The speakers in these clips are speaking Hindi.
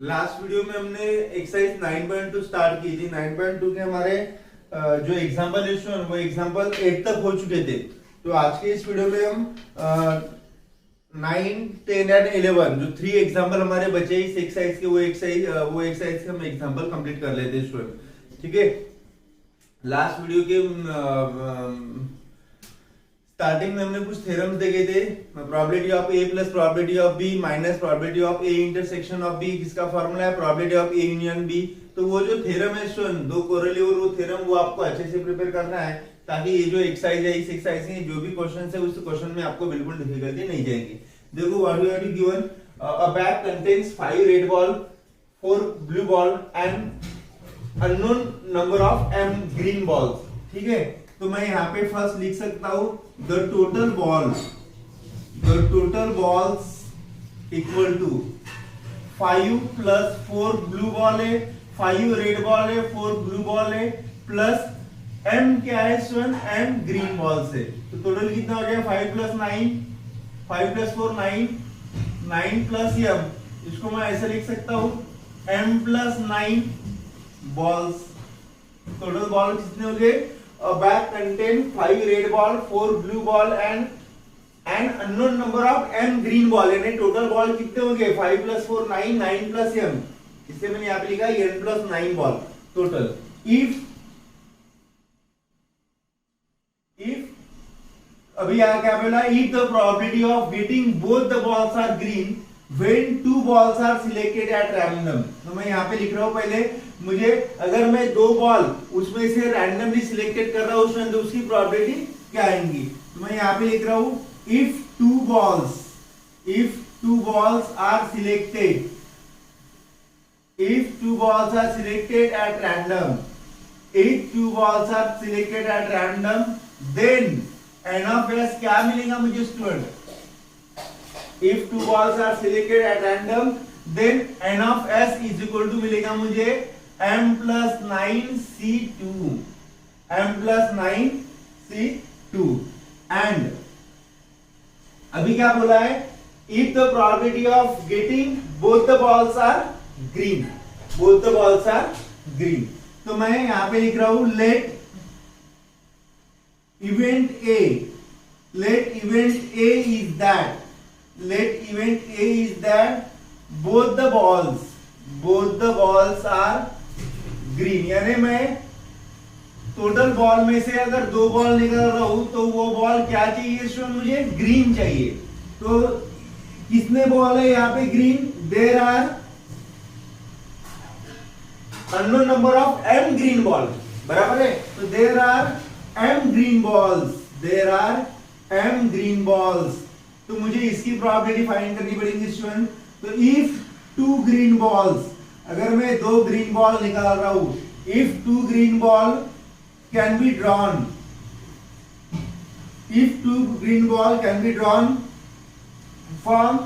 लास्ट वीडियो में हमने एक्सरसाइज 9.2 स्टार्ट की थी। 9.2 के हमारे जो एग्जांपल है वो एग्जांपल 8 तक हो चुके थे। तो आज के इस वीडियो में हम 9, 10 एंड 11 जो 3 एग्जांपल हमारे बचे इस एक्सरसाइज के वो एक्सरसाइज के हम एग्जांपल कंप्लीट कर लेते हैं स्टूडेंट। ठीक है, लास्ट वीडियो के स्टार्टिंग में हमने कुछ थ्योरम्स देखे थे। Probability of A plus probability of B minus probability of A intersection of B, किसका फॉर्मूला है probability of A union B. तो वो जो थ्योरम है स्टूडेंट, दो कोरेली और वो थ्योरम वो आपको अच्छे से प्रिपेयर करना है ताकि ये जो एक्सरसाइज है इस एक्सरसाइज के जो भी क्वेश्चन है उस क्वेश्चन में आपको बिल्कुल डिफिकल्टी नहीं जाएगी। देखो what we have given, a bag contains 5 red ball, 4 blue ball and unknown number of m green balls. ठीक है, तो मैं यहाँ पे फर्स्ट लिख सकता हूं the total balls equal to 5 plus 4 blue ball है, 5 रेड बॉल है, 4 ब्लू बॉल है, प्लस m क्या है स्टूडेंट, m ग्रीन बॉल्स है। तो टोटल कितना हो गया 5 प्लस 9, 5 प्लस 4 9, 9 प्लस m, इसको मैं ऐसे लिख सकता हूं m plus 9 balls. Total ball कितने हो गए, a bag contain 5 red ball, 4 blue ball and an unknown number of m green ball। यानी टोटल बॉल कितने हो गए 5 प्लस 4 9, 9 प्लस m, इससे मैंने यहाँ पे लिखा n plus 9 ball total. if अभी यहाँ क्या बोला, if the probability of getting both the balls are green when 2 balls are selected at random। तो मैं यहाँ पे लिख रहा हूँ, पहले मुझे अगर मैं 2 बॉल उसमें से रैंडमली सिलेक्टेड कर रहा हूँ उसमें तो उसकी प्रोबेबिलिटी क्या आएंगी। तो मैं यहाँ पे लिख रहा हूँ if two balls are selected, if 2 balls are selected at random, if 2 balls are selected at random then n of s क्या मिलेगा मुझे student, if 2 balls are selected at random then n of s is equal to मिलेगा मुझे m plus 9c2, m plus 9c2 and अभी क्या बोला है, if the probability of getting both the balls are green, both the balls are green। तो मैं यहां पे लिख रहा हूं let event A is that both the balls are green। यानी मैं टोटल बॉल में से अगर 2 बॉल निकाल रहा हूं तो वो बॉल क्या चाहिए स्टूडेंट, मुझे ग्रीन चाहिए। तो कितने बॉल है यहाँ पे green, there are unknown number of m green ball, बराबर है। तो there are m green balls, तो मुझे इसकी प्रोबेबिलिटी फाइंड करनी पड़ेगी स्टूडेंट। तो इफ 2 ग्रीन बॉल्स, अगर मैं 2 ग्रीन बॉल निकाल रहा हूं, if 2 green ball can be drawn, if 2 green ball can be drawn from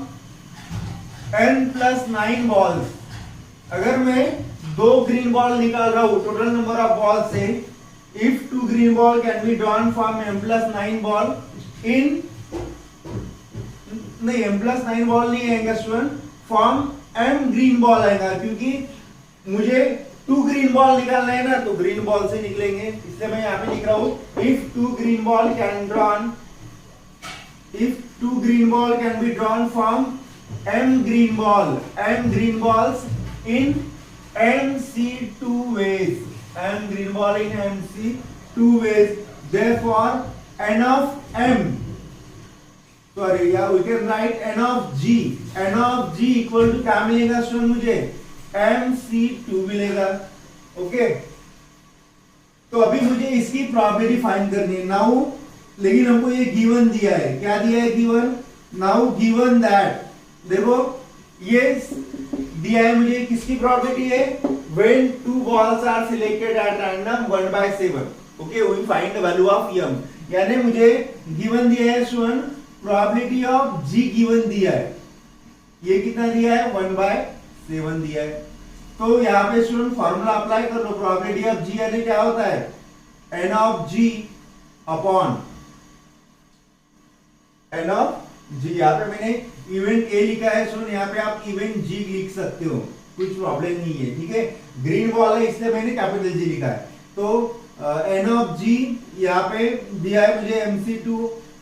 n plus 9 balls, अगर मैं 2 ग्रीन बॉल निकाल रहा हूं टोटल नंबर ऑफ बॉल से, if 2 green ball can be drawn from m plus 9 ball in, नहीं m plus 9 ball नहीं आएगा student, from m green ball आएगा, क्योंकि मुझे 2 green ball निकालना है ना, तो green ball से निकलेंगे। इसलिए मैं यहाँ पे लिख रहा हूँ if 2 green ball can be drawn from m green balls in MC2 ways, m green ball in MC2 ways, therefore n of m, sorry yeah we can write n of g equal to क्या मिलेगा स्टूडेंट, मुझे MC2 मिलेगा। ओके, तो अभी मुझे इसकी प्रोबेबिलिटी फाइंड करनी है नाउ, लेकिन हमको ये गिवन दिया है, क्या दिया है गिवन, नाउ गिवन दैट, देखो ये दिया है मुझे किसकी प्रोबेबिलिटी है, when 2 balls are selected at random 1/7। Okay, we find the value of m, यानी मुझे गिवन दिया है student, probability of g given दिया है, ये कितना दिया है 1/7 दिया है। तो यहाँ पे स्टूडेंट फॉर्मूला अप्लाई कर लो, प्रोबेबिलिटी ऑफ g यानी क्या होता है n of g upon n of g। यहाँ पे मैंने इवेंट ए लिखा है, सुन यहाँ पे आप इवेंट जी लिख सकते हो, कुछ प्रॉब्लम नहीं है, ठीक है। ग्रीन बॉल है इसलिए मैंने कैपिटल जी लिखा है। तो एन ऑफ जी यहाँ पे दिया है मुझे MC2,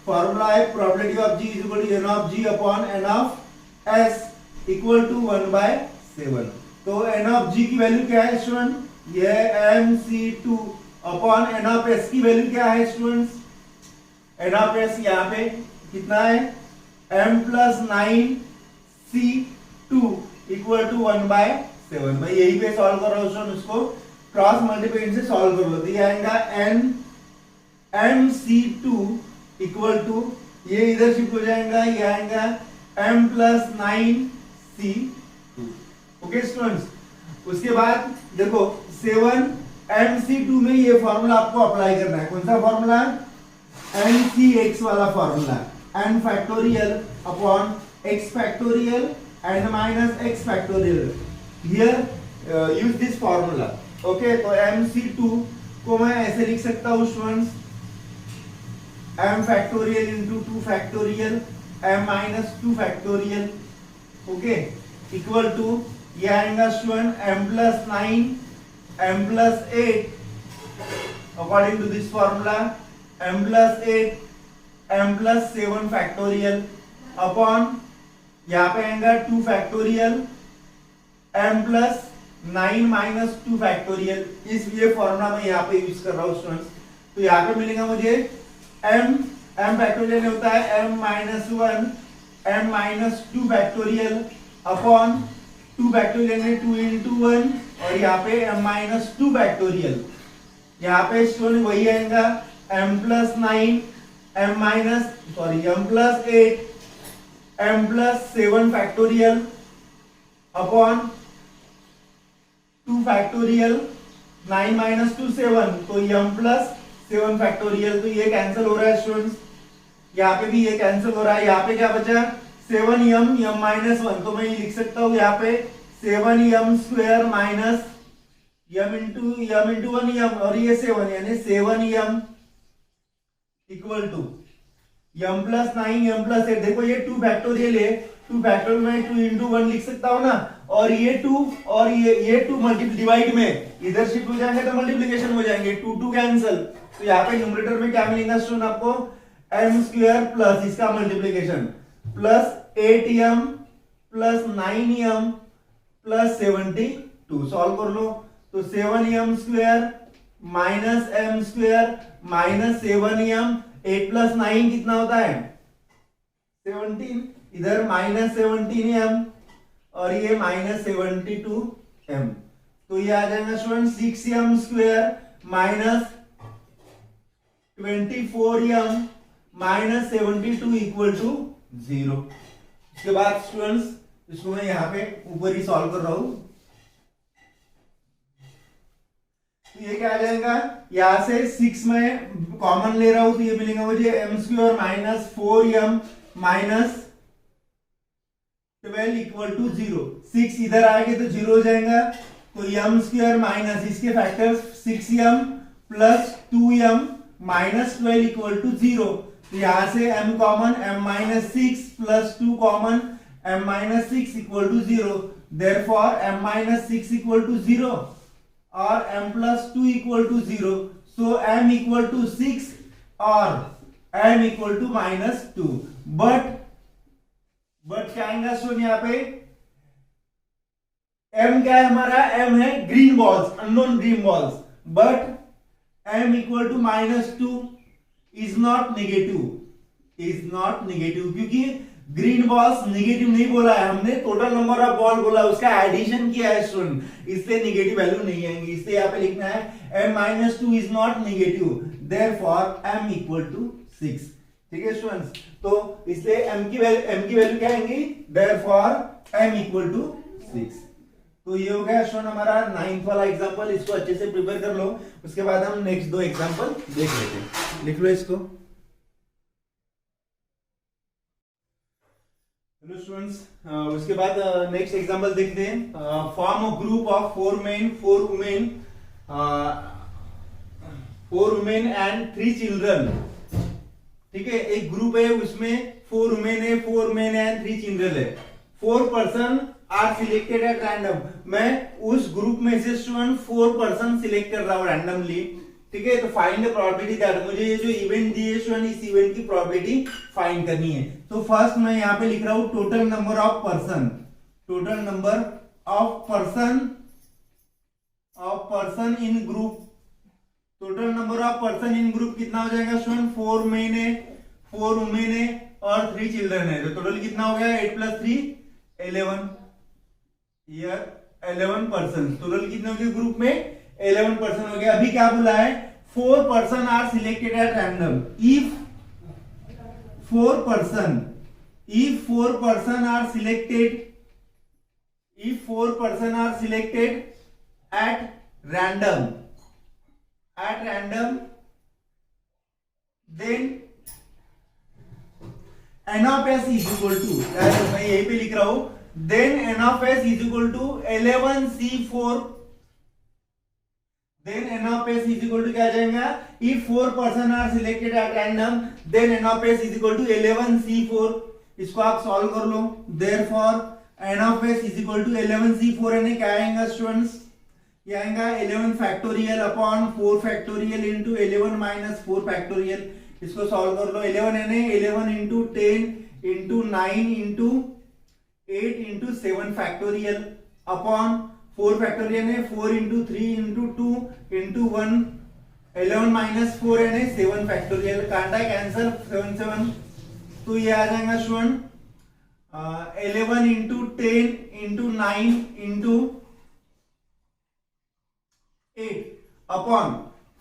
फॉर्मूला है probability of G is equal to N of G upon N of S equal to 1/7। तो एन ऑफ जी की वैल्यू क्या है स्टूडेंट, ये MC2 upon N of S की वैल्यू क्या है स्टूडेंट्स, एन ऑफ एस यहाँ पे कितना है m plus 9C2 equal to 1/7। मैं यही पे सॉल्व कर रहा हूँ स्टूडेंट, उसको क्रॉस मल्टीप्लिकेशन से सॉल्व कर लो। तो ये आएगा n MC2 इक्वल टू, ये इधर शिफ्ट हो जाएगा, ये आएगा m plus 9C2। Okay students. उसके बाद देखो 7MC2 में ये फॉर्मूला आपको अप्लाई करना है। कौन सा फॉर्मूला, NCX वाला formula, n factorial upon x factorial and minus x factorial. Here use this formula. Okay, तो MC2 को मैं ऐसे लिख सकता हूँ students, m factorial into 2 factorial m minus 2 factorial, okay, equal to ये आएगा student m plus 9 m plus 8 according to this formula, m plus 8 m plus 7 factorial upon यहाँ पे आएगा 2 factorial m plus 9 minus 2 factorial. इस ये फॉर्मूला मैं यहाँ पे यूज कर रहा हूँ स्टूडेंट्स। तो यहाँ पे मिलेगा मुझे m फैक्टोरियल होता है m minus 1 m minus 2 factorial upon 2 factorial में 2 into 1 और यहाँ पे m माइनस 2 फैक्टोरियल। यहाँ पे स्टूडेंट वही आएगा m plus 9 m minus m plus 8 m plus 7 factorial upon 2 factorial, 9 minus 2 7, तो m प्लस 7 फैक्टोरियल। तो ये कैंसिल हो रहा है स्टूडेंट्स, यहाँ पे भी ये कैंसिल हो रहा है। यहाँ पे क्या बचा 7m माइनस 1, तो मैं ये लिख सकता हूँ यहाँ पे 7m square minus m into 1m और ये 7 यानी 7m equal to m plus 9 m plus 8। देखो ये 2 फैक्टोरियल है, 2 फैक्टोरियल में 2 into 1 लिख सकता हूँ ना, और ये 2 और ये 2 मल्टीप्लाई डिवाइड में इधर शिफ्ट हो जाएंगे तो मल्टीप्लिकेशन हो जाएंगे, 2 कैंसिल। तो यहाँ पे न्यूमरेटर में क्या मिलेगा स्टूडेंट आपको m स्क्वायर प्लस इसका multiplication plus 8m plus 9m plus 72। Solve कर लो तो 7m square minus m square minus 7m, 8 plus 9 कितना होता है 17, इधर माइनस 17m और ये माइनस 72m। तो ये आ जाएगा student 6m square minus 24m minus 72 equal to 0। इसके बाद स्टूडेंट्स इसको मैं यहाँ पे ऊपर ही सॉल्व कर रहा हूं। तो ये क्या आ जाएगा, यहां से 6 में कॉमन ले रहा हूं तो ये मिलेगा मुझे m square minus 4m minus 12 equal to 0। 6 इधर आएंगे तो 0 हो जाएगा, तो m स्क्वायर माइनस इसके factors 6m plus 2m minus 12 equal to 0। तो यहां से m common, m minus 6 plus 2 common, m minus 6 equal to 0। Therefore m minus 6 equal to 0 और m plus 2 equal to 0। So m equal to 6 और m equal to minus 2। But क्या आएगा स्टूडेंट यहाँ पे m क्या है हमारा, m है green balls, unknown green balls, but m equal to minus 2 is not negative, क्योंकि ग्रीन बॉल्स नेगेटिव नहीं बोला है हमने, टोटल नंबर ऑफ बॉल बोला, उसका एडिशन किया है स्टूडेंट, इसलिए नेगेटिव वैल्यू नहीं आएंगी। इसलिए यहाँ पे लिखना है m minus 2 is not negative, therefore m equal to 6। ठीक है स्टूडेंट्स, तो इसलिए m की वैल्यू क्या आएंगी, देयरफॉर m इक्वल टू 6। तो ये हो गया स्टूडेंट हमारा 9th वाला एग्जांपल। इसको अच्छे से प्रिपेयर कर लो, उसके बाद हम नेक्स्ट 2 एग्जांपल देख लेते हैं। लिख लो इसको। हेलो स्टूडेंट्स, उसके बाद नेक्स्ट एग्जांपल देखते हैं। Form a group of 4 men, 4 women and 3 children. ठीक है, एक ग्रुप है उसमें 4 women है, 4 men एंड 3 चिल्ड्रन है। 4 person are selected at random, मैं उस ग्रुप में से स्टूडेंट 4 पर्सन सिलेक्ट कर रहा हूं रैंडमली, ठीक है। तो फाइंड द प्रोबेबिलिटी दैट, मुझे ये जो इवेंट दिए स्टूडेंट इस इवेंट की प्रोबेबिलिटी फाइंड करनी है। तो फर्स्ट मैं यहाँ पे लिख रहा हूं total number of person, total number of person in group, total number of person in group कितना हो जाएगा स्टूडेंट, 4 मेन है, 4 वुमेन है और 3 चिल्ड्रन है। तो टोटल कितना हो गया 8 + 3 11, हियर 11 पर्सन, टोटल कितने हो गए ग्रुप में 11 पर्सन हो गया। अभी क्या बोला है 4 person are selected at random, if 4 person are selected, if 4 person are selected at random, then n of s is equal to, मैं यहीं पे लिख रहा हूं, then n of s is equal to 11c4, then n of s is equal to क्या आ जाएगा, if 4 person are selected at random then n of s is equal to 11c4, इसको आप सॉल्व कर लो। therefore n of s is equal to 11c4 यानी क्या आएगा स्टूडेंट्स, ये आएगा 11 factorial upon 4 factorial into 11 minus 4 factorial, इसको सॉल्व कर लो। 11 यानी 11 into 10 into 9 into 8 into 7 factorial upon 4 factorial है 4 इंटू 3 इंटू 2 इंटू 1, 11 माइनस 4 यानी 7 फैक्टोरियल, कांटा कैंसल 7 7, तो ये आ जाएगा student 11 into 10 into 9 into 8 upon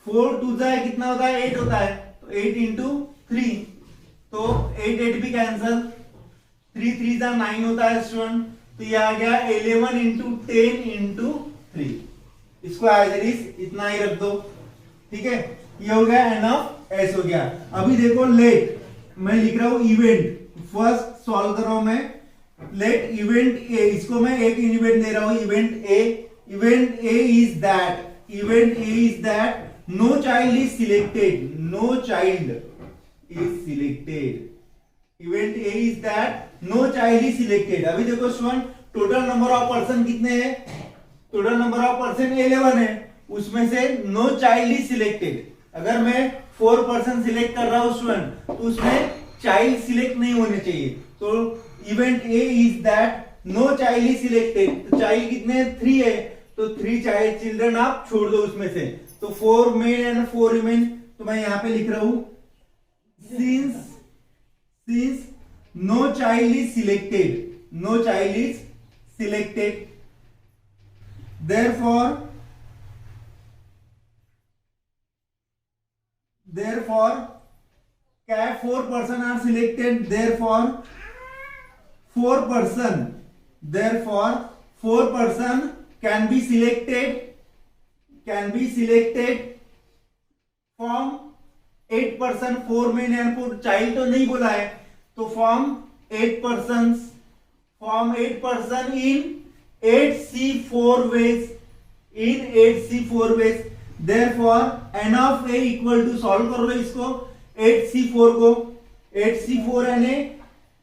4 two जा कितना होता है 8 होता है, तो 8 इंटू 3, तो 8 8 भी कैंसल, 3 3 जा 9 होता है स्टूडेंट, तो ये आ गया 11 इंटू 10 इंटू 3, इसको एज इट इज इतना ही रख दो, ठीक है। ये हो गया एन ऑफ एस हो गया। अभी देखो लेट, मैं लिख रहा हूं इवेंट, फर्स्ट सॉल्व कर रहा हूं मैं, लेट इवेंट ए, इसको मैं एक इवेंट दे रहा हूं event A, event A is that, event A is that no child is selected, no child is selected, event A is that no child is selected. अभी देखो student total number of person कितने हैं, टोटल नंबर ऑफ पर्सन 11 है, उसमें से नो चाइल्ड इज सिलेक्टेड। अगर मैं 4 पर्सन सिलेक्ट कर रहा हूं स्टूडेंट तो उसमें चाइल्ड सिलेक्ट नहीं होने चाहिए, तो event A is that no child is selected, तो चाइल्ड कितने 3 है, तो 3 चाइल्ड चिल्ड्रन आप छोड़ दो उसमें से, तो 4 मेन एंड 4 वुमेन, तो मैं यहां पे लिख रहा हूं since no child is selected, no child is selected, therefore क्या है 4 person are selected, therefore 4 person can be selected from 8 person, 4 men and 4 child तो नहीं बोला है, तो from 8 person in 8C4 ways, in 8C4 ways, therefore n of a equal to, solve कर लो इसको 8C4 को, 8C4 यानी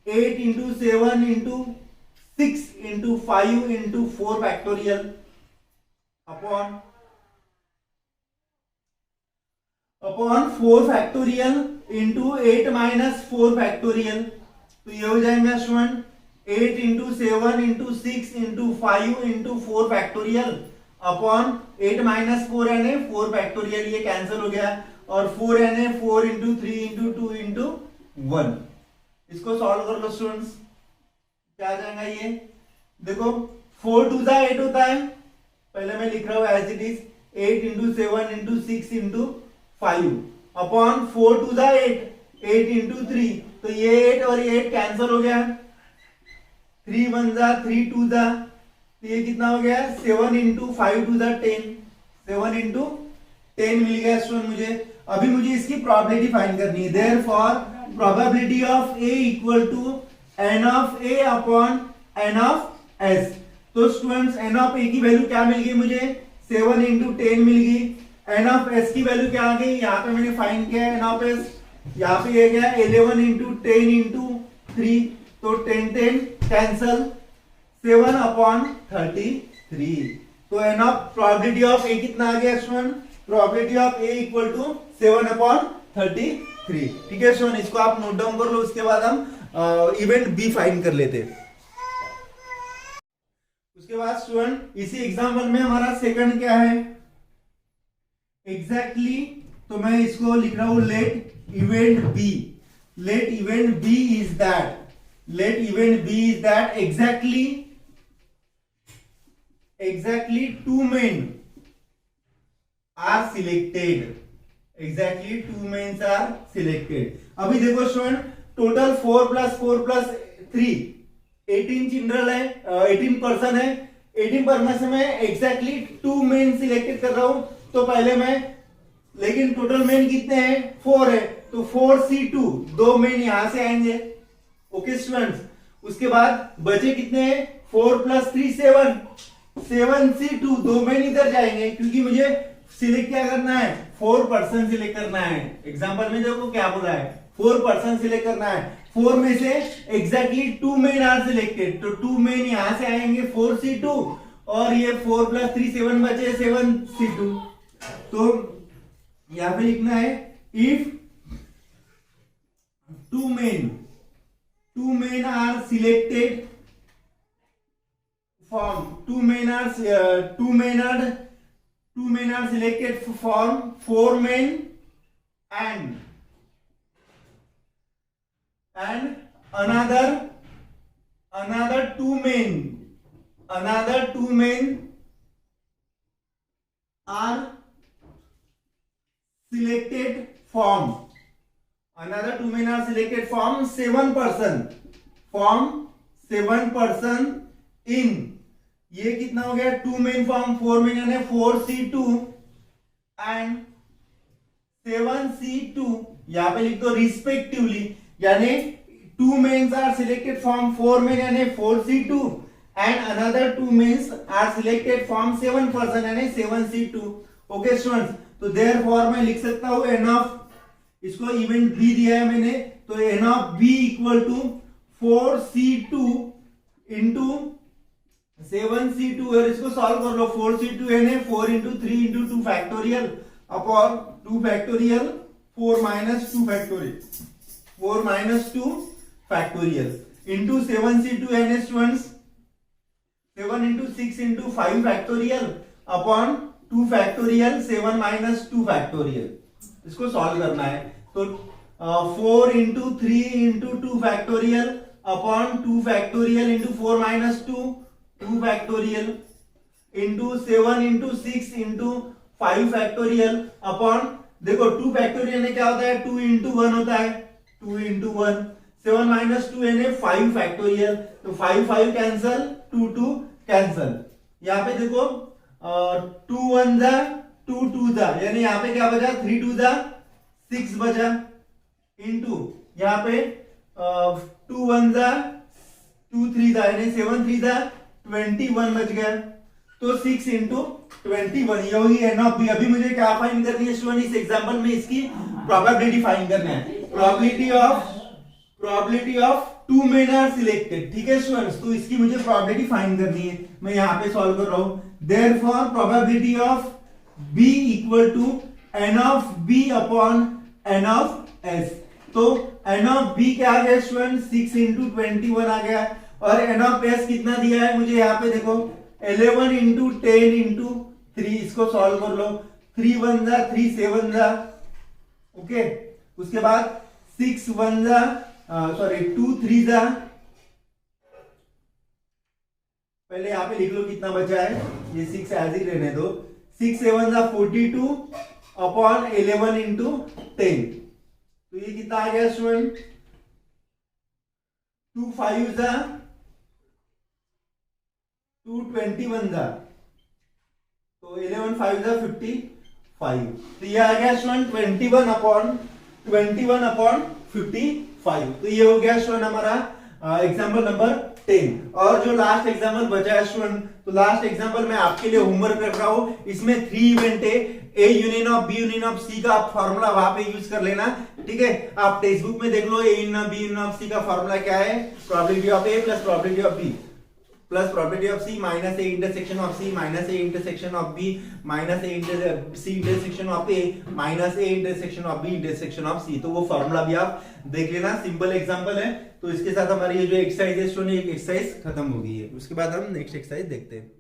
8 into 7 into 6 into 5 into 4 factorial upon 4 factorial into 8 minus 4 factorial, तो ये हो जाएगा student 8 into 7 into 6 into 5 into 4 factorial upon 8 minus 4 यानी 4 फैक्टोरियल, ये कैंसिल हो गया, और 4 यानी 4 इंटू 3 इंटू 2 इंटू 1, इसको सॉल्व कर लो स्टूडेंट्स, क्या आ जाएगा ये देखो 4 टू जा 8 होता है, पहले मैं लिख रहा हूं as it is 8 into 7 into 6 into 5 upon 4 two जा 8, 8 इंटू 3, तो ये 8 और ये 8 कैंसिल हो गया, 3 1 जा 3 2 जा, तो ये कितना हो गया 7 इंटू 5 टू जा 10, 7 इंटू 10 मिल गया स्टूडेंट मुझे। अभी मुझे इसकी प्रोबेबिलिटी फाइंड करनी है, therefore probability of A equal to N of A upon N of S. तो स्टूडेंट्स एन ऑफ ए की वैल्यू क्या मिल गई मुझे 7 इंटू 10 मिल गई, एन ऑफ एस की वैल्यू क्या आ गई, यहाँ पे मैंने फाइंड किया एन ऑफ एस, यहाँ पे ये गया 11 इंटू 10 इंटू 3, तो 10 10 कैंसल, 7/33। तो n of probability of A कितना आ गया student? Probability of A equal to 7/33। ठीक है स्टूडेंट, इसको आप नोट डाउन कर लो, उसके बाद हम इवेंट बी फाइंड कर लेते हैं। उसके बाद स्टूडेंट इसी एग्जाम्पल में हमारा सेकंड क्या है? एग्जैक्टली तो मैं इसको लिख रहा हूं let event B. Let event B is that, let event B is that exactly two men are selected, exactly two men are selected। अभी देखो स्टूडेंट, टोटल 4 + 4 + 3 18 चिल्ड्रन है, 18 पर्सन है। 18 पर्सन से मैं एग्जैक्टली 2 मेन सिलेक्टेड कर रहा हूं। तो पहले मैं, लेकिन टोटल मेन कितने हैं? 4 है, तो 4C2 2 मेन यहां से आएंगे। ओके स्टूडेंट्स, उसके बाद बचे कितने हैं? 4 + 3 7, 7C2 2 मेन इधर जाएंगे, क्योंकि मुझे सिलेक्ट क्या करना है? 4 पर्सन सिलेक्ट करना है। एग्जांपल में देखो क्या बोला है, 4 पर्सन सिलेक्ट करना है। 4 में से एग्जैक्टली 2 मेन आर सिलेक्टेड, तो 2 मेन यहां से आएंगे 4C2, और ये 4 + 3 7 बचे 7C2। तो यहां पे लिखना है if 2 men are selected from 2 men are selected from 4 men and another 2 men are selected from 7 person in, ये कितना हो गया? 2 men from 4 men यानी 4C2 and 7C2, यहां पे लिख दो रिस्पेक्टिवली, यानी 2 men are selected from 4 men यानी 4C2 and another 2 men are selected from 7 person यानी 7C2। ओके स्टूडेंट्स, तो देयरफॉर मैं लिख सकता हूं एन ऑफ, इसको इवेंट बी दिया है मैंने, तो n of B equal to 4C2 into 7C2, और इसको सॉल्व कर लो। 4C2 यानी 4 × 3 × 2 factorial upon 2 factorial 4 - 2 factorial 4 - 2 factorial into 7C2 यानी students 7 × 6 × 5 factorial upon 2 factorial 7 - 2 factorial. इसको सॉल्व करना है, तो 4 × 3 × 2 factorial upon 2 factorial into 4 - 2 2 factorial into 7 × 6 × 5 factorial upon, देखो 2 फैक्टोरियल में क्या होता है? 2 × 1 होता है, 2 × 1 7 - 2 यानी 5 फैक्टोरियल, तो 5 कैंसल, 2 कैंसल। यहाँ पे देखो 2 1 जा 2 2 जा, यानी यहाँ पे क्या बचा? 3 2 जा 6 बचा, इंटू यहाँ पे 2 1 जा 2 3 जा, यानी 7 3 जा 21 बच गया। तो 6 × 21 ये होगी एन ऑफ बी। अभी मुझे क्या फाइंड करनी है स्टूडेंट? इस एग्जांपल में इसकी प्रोबेबिलिटी फाइंड करना है। Probability of 2 men are selected। ठीक है स्टूडेंट्स, तो इसकी मुझे प्रोबेबिलिटी फाइंड करनी है, मैं यहाँ पे सॉल्व कर रहा हूं। Therefore probability of B equal to N of B upon N of S. तो एन ऑफ बी क्या आ गया स्टूडेंट? 6 × 21 आ गया, और एन ऑफ एस कितना दिया है मुझे? यहाँ पे देखो 11 × 10 × 3, इसको सॉल्व कर लो। 3 1 जा 3 7 जा, ओके। उसके बाद 6 1 जा 2 3 जा, पहले यहाँ पे लिख लो कितना बचा है, ये 6 एज ही रहने दो। 6 7 जा 42 अपॉन 11 × 10, तो ये कितना आ गया स्टूडेंट? 2 5 जा 2 21 जा, तो 11 5 जा 55, तो ये आ गया स्टूडेंट 21 अपॉन 55। तो ये हो गया स्टूडेंट हमारा एग्जांपल नंबर 10। और जो लास्ट एग्जांपल बचा है स्टूडेंट, तो लास्ट एग्जांपल मैं आपके लिए होमवर्क कर रहा हूं। इसमें 3 इवेंट है, A union of B union of C का फॉर्मूला वहां पे यूज कर लेना, ठीक है। आप टेक्स्ट बुक में देख लो A union of B union of C का फॉर्मूला क्या है? Probability of A plus probability of B plus property of C minus A intersection of C minus A intersection of B minus C intersection of A minus A intersection of B intersection of C. तो वो फॉर्मूला भी आप देख लेना, सिंपल एग्जांपल है। तो इसके साथ हमारी ये जो एक्सरसाइज है, एक्सरसाइज खत्म हो गई है। उसके बाद हम नेक्स्ट एक्सरसाइज देखते हैं।